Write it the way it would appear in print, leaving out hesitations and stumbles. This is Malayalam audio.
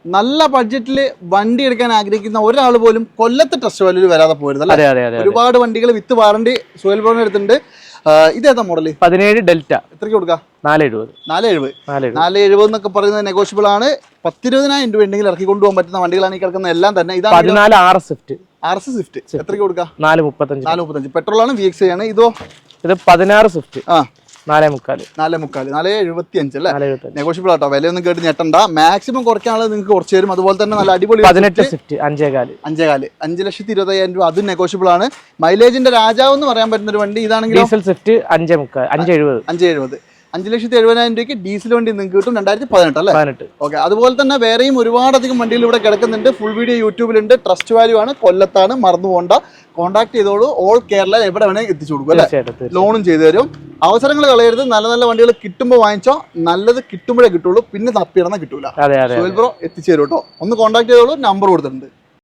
നല്ല ബഡ്ജറ്റിൽ വണ്ടി എടുക്കാൻ ആഗ്രഹിക്കുന്ന ഒരാൾ പോലും കൊല്ലത്ത് ടെസ്റ്റ് വാല്യൂവിൽ വരാതെ പോരുത് അല്ലേ? ഒരുപാട് വണ്ടികൾ വിത്ത് വാറണ്ടി സുഹേൽ ബ്രോന് എടുത്തിട്ടുണ്ട്. ഇതേതാ മോഡല്? 17 ഡെൽറ്റ. എത്രയ്ക്ക് കൊടുക്കാം? 470 എന്നൊക്കെ പറയുന്നത് നെഗോഷ്യബിൾ ആണ്. 10-20,000 രൂപ ഉണ്ടെങ്കിൽ ഇറക്കി കൊണ്ടുപോകാൻ പറ്റുന്ന വണ്ടികളാണ് ഈ കിടക്കുന്ന എല്ലാം തന്നെ. ഇതാണ് 14 RS സ്വിഫ്റ്റ്. എത്രയ്ക്ക് കൊടുക്കാം? 435. പെട്രോൾ ആണ്, VX ആണ്. ഇതോ? ഇത് 16 സ്വിഫ്റ്റ്. 475 അല്ലേ? നെഗോഷ്യബിൾ ആട്ടോ. വിലയൊന്നും കേട്ട് ഞെട്ടണ്ട. മാക്സിമം കുറയ്ക്കാനുള്ളത് നിങ്ങൾക്ക് കുറച്ച് തരും. അതുപോലെ തന്നെ നല്ല അടിപൊളി 18 സ്വിഫ്റ്റ് 5.4 5,20,000 രൂപ. അതും നെഗോഷ്യബിൾ ആണ്. മൈലേജിന്റെ രാജാവ് എന്ന് പറയാൻ പറ്റുന്ന ഒരു വണ്ടി ഇതാണെങ്കിൽ ഡീസൽ സ്വിഫ്റ്റ് 5.70 5,70,000 രൂപയ്ക്ക് ഡീസൽ വണ്ടി നിങ്ങൾക്ക് കിട്ടും. 2018 അല്ലേ? ഓക്കെ. അതുപോലെ തന്നെ വേറെയും ഒരുപാടധികം വണ്ടികൾ ഇവിടെ കിടക്കുന്നുണ്ട്. ഫുൾ വീഡിയോ യൂട്യൂബിലുണ്ട്. ട്രസ്റ്റ് വാല്യൂ ആണ്. കൊല്ലത്താണ്, മറന്നു പോകണ്ട. കോൺടാക്ട് ചെയ്തോളൂ. ഓൾ കേരള എവിടെ വേണമെങ്കിൽ എത്തിച്ചു കൊടുക്കും അല്ലേ? ലോണും ചെയ്തു തരും. അവസരങ്ങൾ കളയരുത്. നല്ല നല്ല വണ്ടികൾ കിട്ടുമ്പോൾ വാങ്ങിച്ചോ. നല്ലത് കിട്ടുമ്പോഴേ കിട്ടുള്ളൂ, പിന്നെ തപ്പിയിടന്ന കിട്ടൂല. സുഹേൽ ബ്രോ എത്തിച്ചു തരും കേട്ടോ. ഒന്ന് കോൺടാക്ട് ചെയ്തോളൂ. നമ്പർ കൊടുത്തിട്ടുണ്ട്.